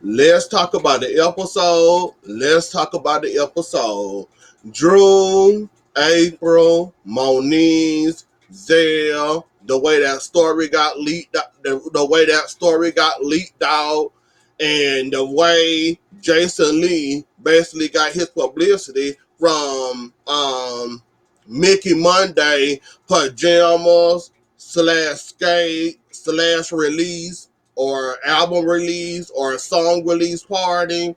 Let's talk about the episode. Let's talk about the episode. Drew, April, Moniz, Zell, the way that story got leaked, the way that story got leaked out, and the way Jason Lee basically got his publicity from Mickey Monday pajamas slash skate slash release or album release or a song release party.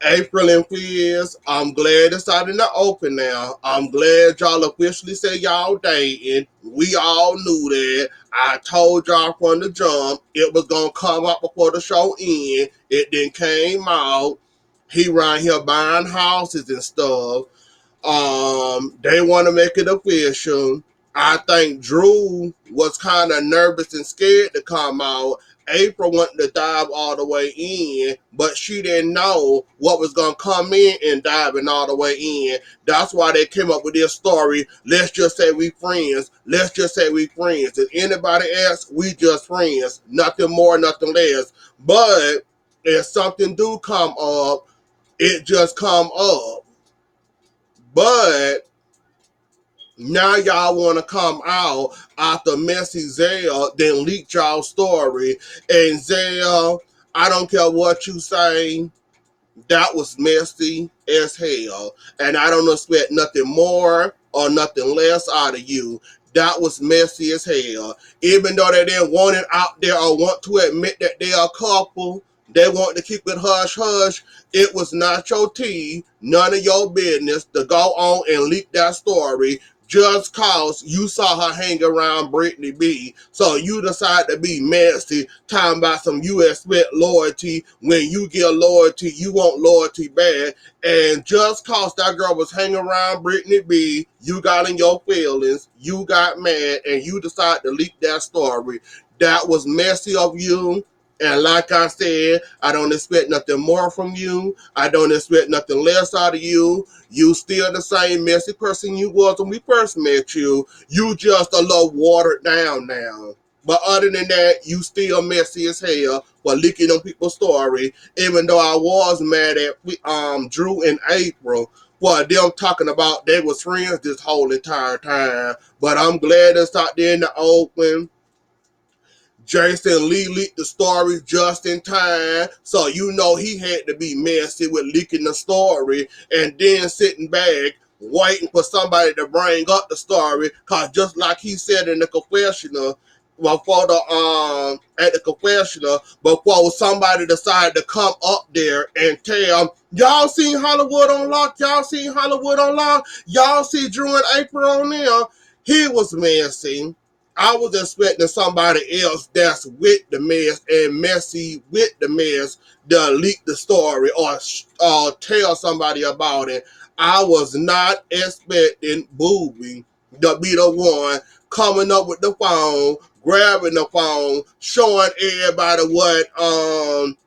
April and Fizz, I'm glad it's out in the open now. I'm glad y'all officially said y'all dating. We all knew that. I told y'all from the jump it was gonna come out before the show end. It then came out. He around here buying houses and stuff. They want to make it official. I think Drew was kind of nervous and scared to come out. April wanted to dive all the way in, but she didn't know what was going to come in and diving all the way in. That's why they came up with this story. Let's just say we friends. Let's just say we friends. If anybody asks, we just friends. Nothing more, nothing less. But if something do come up, it just come up. But now y'all want to come out after Messy Zell then leaked y'all story. And Zell, I don't care what you say, that was messy as hell. And I don't expect nothing more or nothing less out of you. That was messy as hell. Even though they didn't want it out there or want to admit that they're a couple, they want to keep it hush hush. It was not your tea, none of your business to go on and leak that story just cause you saw her hang around Brittany B. So you decide to be messy, talking about some you expect loyalty. When you get loyalty, you want loyalty back. And just cause that girl was hanging around Brittany B, you got in your feelings, you got mad, and you decided to leak that story. That was messy of you. And like I said, I don't expect nothing more from you. I don't expect nothing less out of you. You still the same messy person you was when we first met you. You just a little watered down now. But other than that, you still messy as hell for leaking on people's story. Even though I was mad at Drew and April for them talking about they was friends this whole entire time. But I'm glad it's out there in the open. Jason Lee leaked the story just in time, so you know he had to be messy with leaking the story and then sitting back waiting for somebody to bring up the story. Cause just like he said in the confessional, before the at the confessional, before somebody decided to come up there and tell y'all seen Hollywood on lock, y'all seen Hollywood on lock, y'all see Drew and April on there. He was messy. I was expecting somebody else that's with the mess and messy with the mess to leak the story or tell somebody about it. I was not expecting Booby to be the one coming up with the phone, grabbing the phone, showing everybody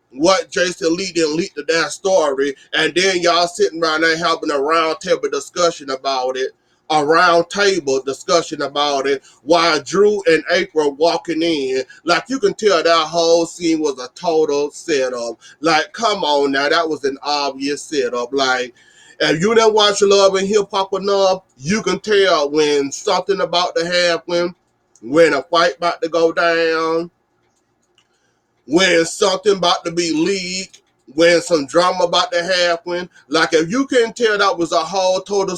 what Jason Lee didn't leak to that story, and then y'all sitting around there having a round table discussion about it. A round table discussion about it while Drew and April walking in. Like you can tell that whole scene was a total setup. Like, come on now, that was an obvious setup. Like, if you didn't watch Love and Hip Hop enough, you can tell when something about to happen, when a fight about to go down, when something about to be leaked, when some drama about to happen. Like if you can tell that was a whole total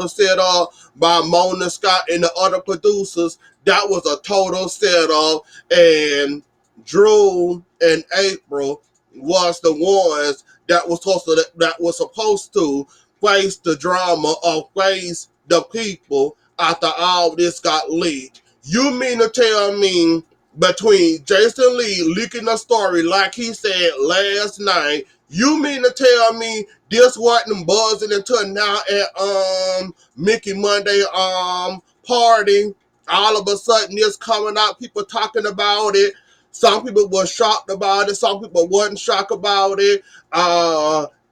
setup by Mona Scott and the other producers, that was a total setup. And Drew and April was the ones that was supposed to face the drama or face the people after all this got leaked. You mean to tell me between Jason Lee leaking a story like he said last night, you mean to tell me this wasn't buzzing until now at Mickey Monday party? All of a sudden this coming out, people talking about it. Some people were shocked about it, some people wasn't shocked about it.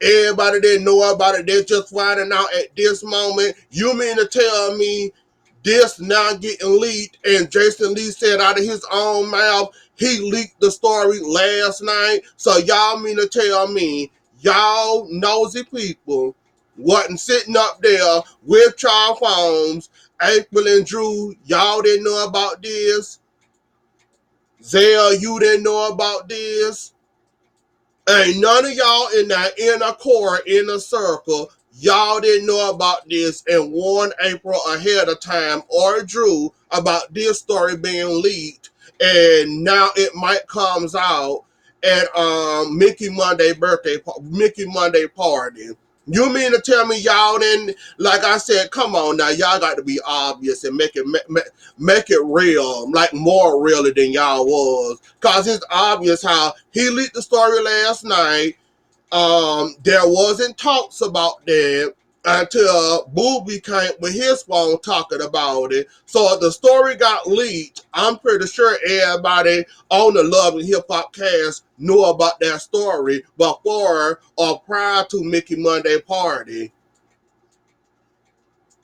Everybody didn't know about it, they're just finding out at this moment. You mean to tell me this now getting leaked, and Jason Lee said out of his own mouth he leaked the story last night. So y'all mean to tell me y'all nosy people wasn't sitting up there with y'all phones, April and Drew, y'all didn't know about this. Zell, you didn't know about this. Ain't none of y'all in that inner core, inner circle, y'all didn't know about this and warned April ahead of time or Drew about this story being leaked, and now it might comes out at Mickey Monday party. You mean to tell me y'all didn't? Like I said, come on now, y'all got to be obvious and make it real, like more realer than y'all was. Cause it's obvious how he leaked the story last night. There wasn't talks about that until Booby came with his phone talking about it. So the story got leaked. I'm pretty sure everybody on the Love and Hip Hop cast knew about that story before or prior to Mickey Monday party.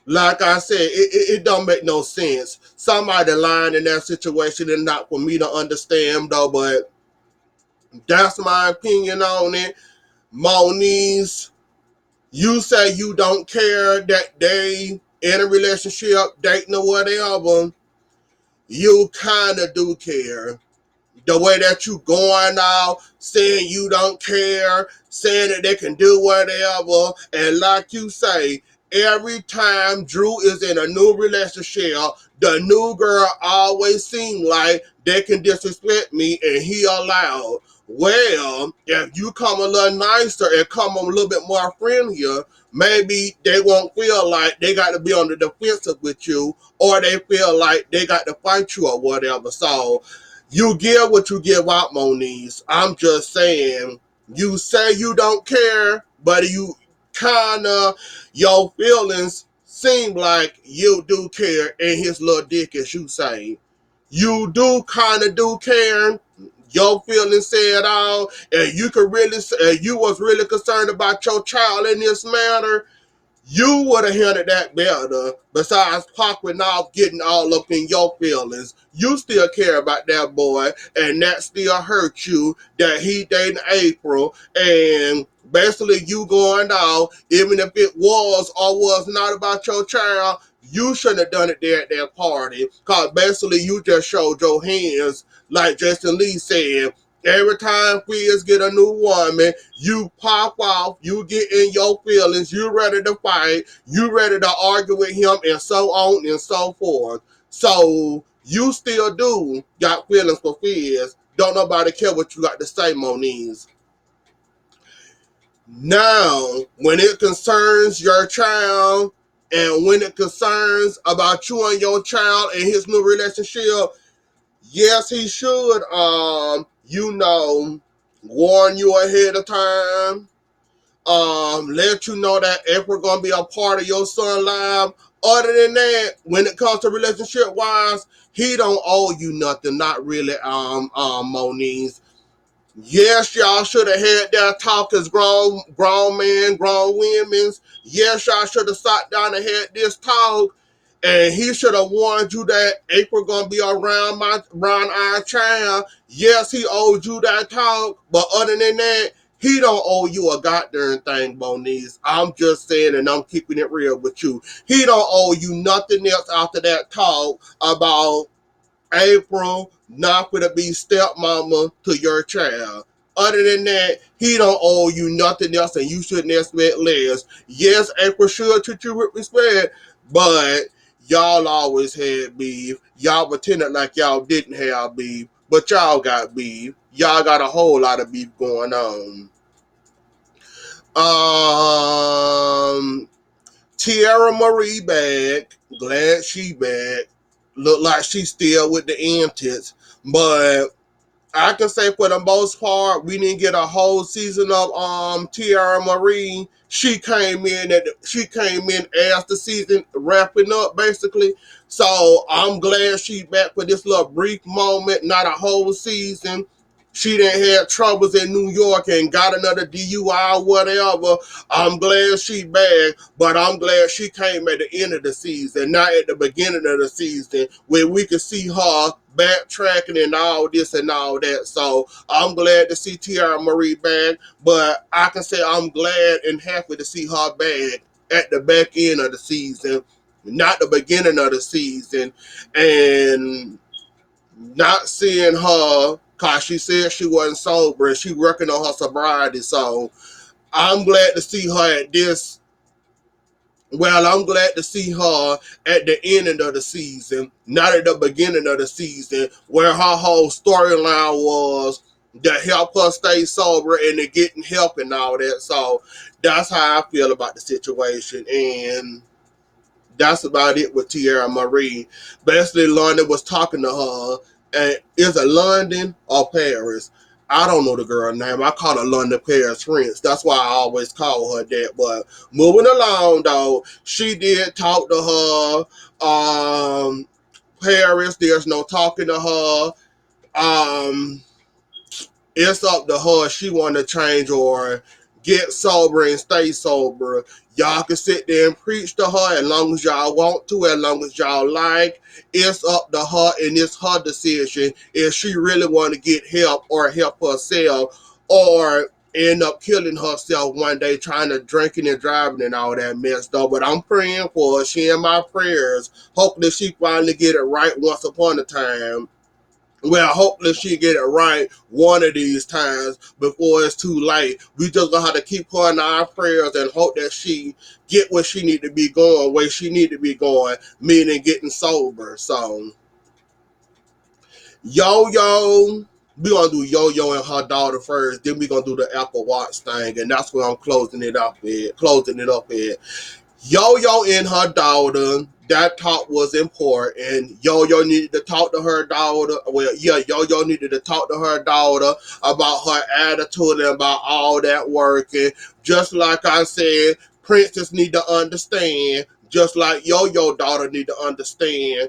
Like I said, it don't make no sense. Somebody lying in that situation is not for me to understand though, but that's my opinion on it. Moniz, you say you don't care that they in a relationship, dating or whatever. You kind of do care. The way that you going out, saying you don't care, saying that they can do whatever, and like you say, every time Drew is in a new relationship, the new girl always seem like they can disrespect me and he allowed. Well, if you come a little nicer and come a little bit more friendlier, maybe they won't feel like they got to be on the defensive with you, or they feel like they got to fight you or whatever. So you give what you give out, Moniz. I'm just saying, you say you don't care, but you kind of, your feelings seem like you do care in his little dick, as you say. You do kind of do care. Your feelings say it all, and you could really say you was really concerned about your child in this matter. You would have handled that better. Besides popping off, getting all up in your feelings, you still care about that boy, and that still hurt you that he dating April, and basically you going out, even if it was or was not about your child, you shouldn't have done it there at that party. Cause basically you just showed your hands, like Justin Lee said. Every time Fizz get a new woman, you pop off, you get in your feelings, you ready to fight, you ready to argue with him, and so on and so forth. So you still do got feelings for Fizz. Don't nobody care what you got to say, Moniz. Now, when it concerns your child, and when it concerns about you and your child and his new relationship, yes, he should, warn you ahead of time. Let you know that April gonna be a part of your son life. Other than that, when it comes to relationship wise, he don't owe you nothing. Not really, Moniz. Yes, y'all should have had that talk as grown men, grown women's. Yes, y'all should have sat down and had this talk. And he should have warned you that April gonna be around our child. Yes, he owed you that talk, but other than that, he don't owe you a goddamn thing, Moniz. I'm just saying, and I'm keeping it real with you. He don't owe you nothing else after that talk about April not gonna be stepmama to your child. Other than that, he don't owe you nothing else, and you shouldn't expect less. Yes, April should treat you with respect, but y'all always had beef. Y'all pretended like y'all didn't have beef, but y'all got beef. Y'all got a whole lot of beef going on. Um, Teairra Marie back. Glad she back. Look like she still with the antics. But I can say for the most part, we didn't get a whole season of Teairra Marie. She came in as the season wrapping up basically. So I'm glad she back for this little brief moment, not a whole season. She didn't have troubles in New York and got another DUI or whatever. I'm glad she back, but I'm glad she came at the end of the season, not at the beginning of the season, where we could see her backtracking and all this and all that. So I'm glad to see Teairra Marie back, but I can say I'm glad and happy to see her back at the back end of the season, not the beginning of the season, and not seeing her because she said she wasn't sober and she working on her sobriety. So I'm glad to see her at this. Well, I'm glad to see her at the ending of the season, not at the beginning of the season, where her whole storyline was to help her stay sober and to getting help and all that. So that's how I feel about the situation. And that's about it with Teairra Marie. Basically, London was talking to her, and is it London or Paris? I don't know the girl name. I call her London Paris Prince. That's why I always call her that. But moving along, though, she did talk to her. Paris, there's no talking to her. Um, it's up to her. She want to change or get sober and stay sober. Y'all can sit there and preach to her as long as y'all want to, as long as y'all like. It's up to her, and it's her decision if she really want to get help or help herself, or end up killing herself one day trying to drinking and driving and all that mess though. But I'm praying for her. She in my prayers. Hopefully she finally get it right once upon a time. Well, hopefully she get it right one of these times before it's too late. We just gonna have to keep her in our prayers and hope that she get where she need to be going, where she need to be going, meaning getting sober. So, Yo-Yo, we gonna do Yo-Yo and her daughter first, then we gonna do the Apple Watch thing, and that's where I'm closing it up with. Yo-Yo and her daughter, that talk was important. Yo-Yo needed to talk to her daughter. Well, yeah, Yo-Yo needed to talk to her daughter about her attitude and about all that working. Just like I said, Princess need to understand, just like Yo-Yo daughter need to understand,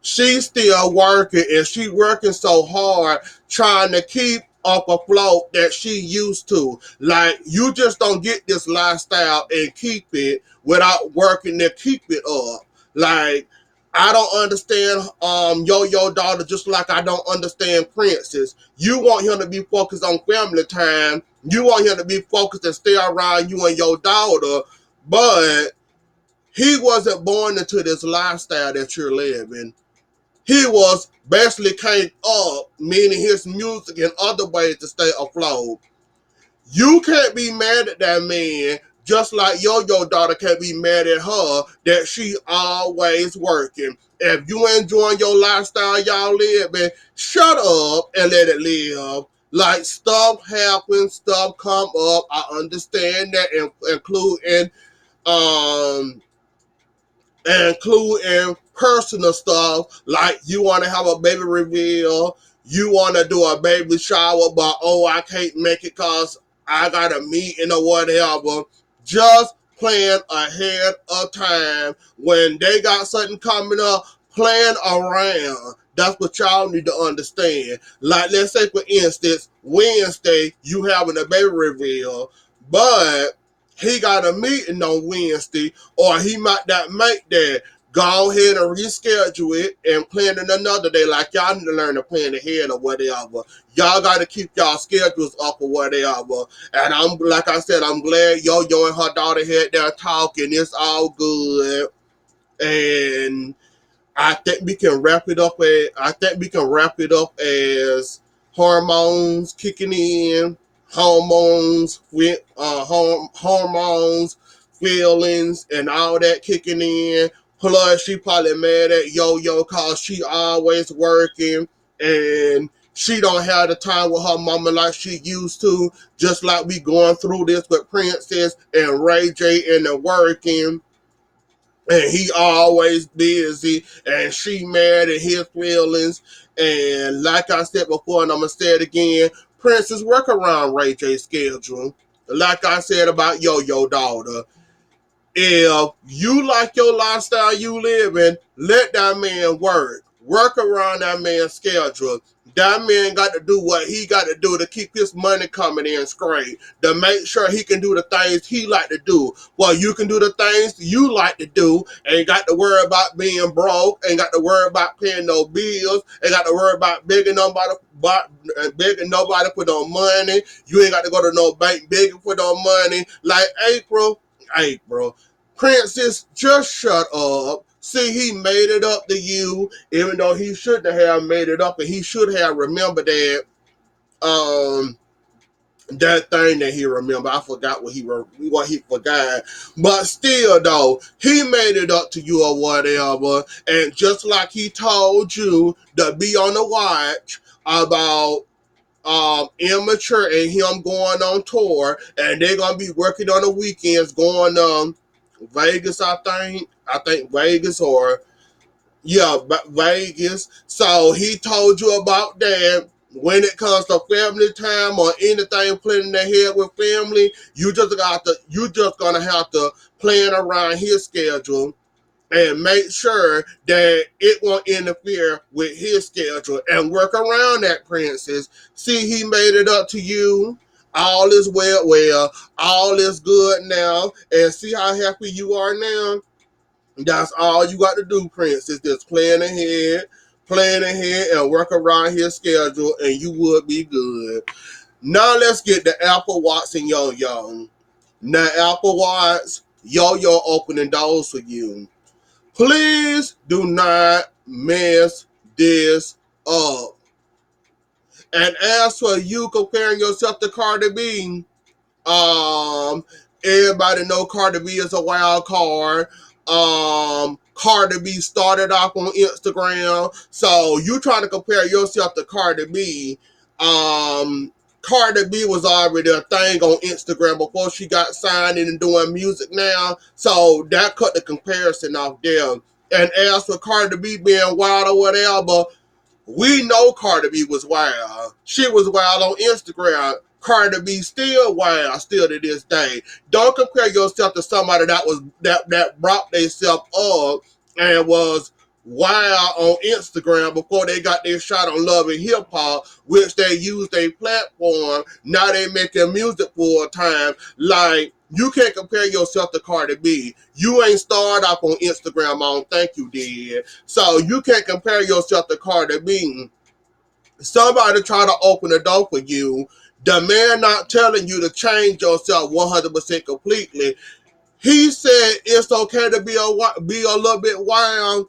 she's still working and she working so hard trying to keep up afloat that she used to. Like, you just don't get this lifestyle and keep it without working to keep it up. Like, I don't understand Yo-Yo daughter, just like I don't understand Princess. You want him to be focused on family time. You want him to be focused and stay around you and your daughter, but he wasn't born into this lifestyle that you're living. He was basically came up, meaning his music and other ways to stay afloat. You can't be mad at that man, just like Yo-Yo daughter can't be mad at her that she always working. If you enjoying your lifestyle y'all living, shut up and let it live. Like, stuff happens, stuff come up. I understand that, including um including personal stuff, like you want to have a baby reveal, you want to do a baby shower, but oh, I can't make it because I got a meeting or whatever. Just plan ahead of time. When they got something coming up, plan around. That's what y'all need to understand. Like, let's say, for instance, Wednesday, you having a baby reveal, but he got a meeting on Wednesday, or he might not make that. Go ahead and reschedule it and plan it another day. Like, y'all need to learn to plan ahead or whatever. Y'all got to keep y'all schedules up or whatever. And I'm, like I said, I'm glad Yo-Yo and her daughter had there talking. It's all good. And I think we can wrap it up as hormones kicking in, hormones, feelings, and all that kicking in. Plus, she probably mad at Yo-Yo cause she always working and she don't have the time with her mama like she used to. Just like we going through this with Princess and Ray J and the working, and he always busy, and she mad at his feelings. And like I said before, and I'm gonna say it again, Princess work around Ray J's schedule. Like I said about Yo-Yo daughter, if you like your lifestyle you live in, let that man work. Work around that man's schedule. That man got to do what he got to do to keep his money coming in straight, to make sure he can do the things he like to do. Well, you can do the things you like to do, ain't got to worry about being broke, ain't got to worry about paying no bills, ain't got to worry about begging nobody for no money. You ain't got to go to no bank begging for no money. Like April, Princess, just shut up. See, he made it up to you, even though he shouldn't have made it up, and he should have remembered um that thing that he remembered. I forgot what he forgot, but still though, he made it up to you or whatever. And just like he told you to be on the watch about Immature and him going on tour, and they're gonna be working on the weekends, going Vegas, I think Vegas, or yeah, Vegas. So he told you about that. When it comes to family time or anything planning ahead with family, you just gonna have to plan around his schedule and make sure that it won't interfere with his schedule and work around that, Princess. See, he made it up to you. All is well, all is good now, and see how happy you are now. That's all you got to do, Princess. Just plan ahead, and work around his schedule, and you would be good. Now let's get the Apple Watch and Yo-Yo. Now, Apple Watch, Yo-Yo opening doors for you. Please do not mess this up. And as for you comparing yourself to Cardi B, um, everybody know Cardi B is a wild card. Cardi B started off on Instagram, so you trying to compare yourself to Cardi B. Cardi B was already a thing on Instagram before she got signed in and doing music now, so that cut the comparison off there. And as for Cardi B being wild or whatever, we know Cardi B was wild. She was wild on Instagram. Cardi B still wild, still to this day. Don't compare yourself to somebody that brought themselves up and was wild on Instagram before they got their shot on Love and Hip Hop, which they used their platform. Now they making music full time. Like, you can't compare yourself to Cardi B. You ain't started off on Instagram, I don't think you did. So you can't compare yourself to Cardi B. Somebody try to open the door for you. The man not telling you to change yourself 100% completely. He said it's okay to be a little bit wild,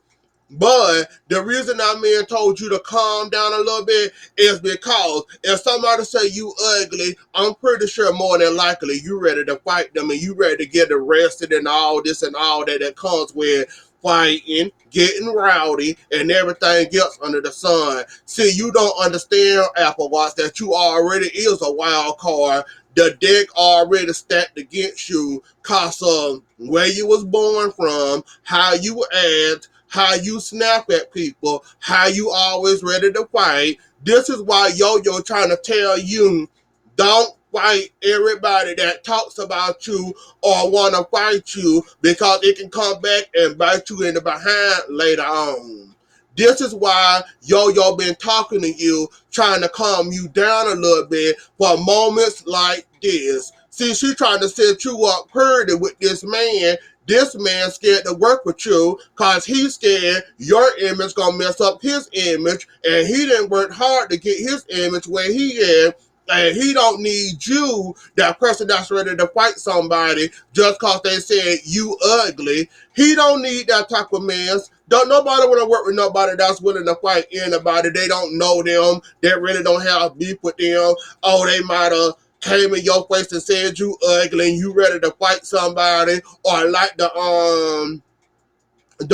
but the reason that man told you to calm down a little bit is because if somebody say you ugly, I'm pretty sure more than likely you ready to fight them and you ready to get arrested and all this and all that comes with fighting, getting rowdy, and everything else under the sun. See, you don't understand, Apple Watch, that you already is a wild card. The deck already stacked against you cause of where you was born from, how you act, how you snap at people, how you always ready to fight. This is why Yo-Yo trying to tell you, don't fight everybody that talks about you or want to fight you, because it can come back and bite you in the behind later on. This is why Yo-Yo been talking to you, trying to calm you down a little bit for moments like this. See, she trying to set you up pretty with this man. This man scared to work with you because he's scared your image gonna mess up his image, and he didn't work hard to get his image where he is. And he don't need you, that person that's ready to fight somebody just cause they said you ugly. He don't need that type of mess. Don't nobody want to work with nobody that's willing to fight anybody. They don't know them. They really don't have beef with them. Oh, they might have came in your face and said you ugly and you ready to fight somebody, or like the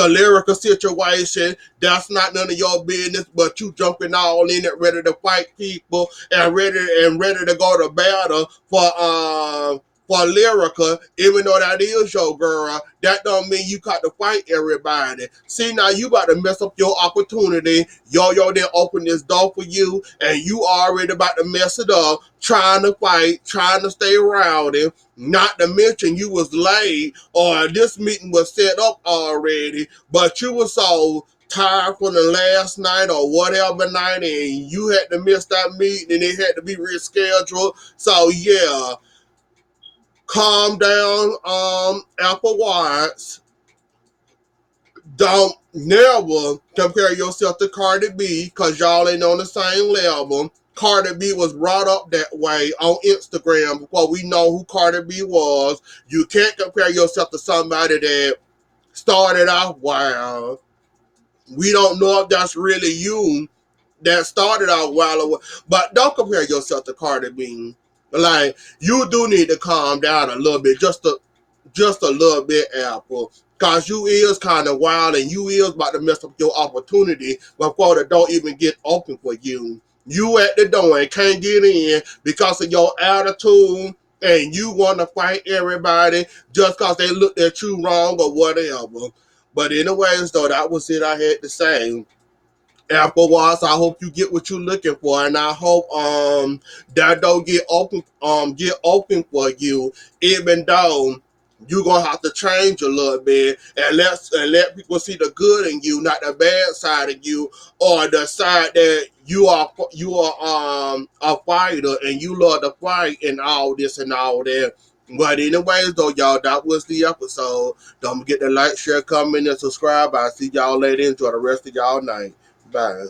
lyrical situation, that's not none of your business, but you jumping all in it, ready to fight people and ready to go to battle for lyrical, even though that is your girl, that don't mean you got to fight everybody. See, now you about to mess up your opportunity. Yo-Yo didn't open this door for you, and you already about to mess it up, trying to fight, trying to stay rowdy. Not to mention you was late, or this meeting was set up already, but you were so tired from the last night or whatever night, and you had to miss that meeting and it had to be rescheduled. So yeah, calm down, Apple Watch. Don't never compare yourself to Cardi B because y'all ain't on the same level. Cardi B was brought up that way on Instagram before we know who Cardi B was. You can't compare yourself to somebody that started off wild. We don't know if that's really you that started out wild, but don't compare yourself to Cardi B. Like, you do need to calm down a little bit, just a little bit, Apple. Cause you is kind of wild and you is about to mess up your opportunity before the door even get open for you. You at the door and can't get in because of your attitude and you want to fight everybody just cause they looked at you wrong or whatever. But anyways, though, that was it I had to say. Apple Watch, I hope you get what you're looking for, and I hope that don't get open for you, even though you're gonna have to change a little bit and let people see the good in you, not the bad side of you, or the side that you are a fighter and you love to fight and all this and all that. But anyways, though, y'all, that was the episode. Don't forget to like, share, comment, and subscribe. I'll see y'all later. Enjoy the rest of y'all night. Bye.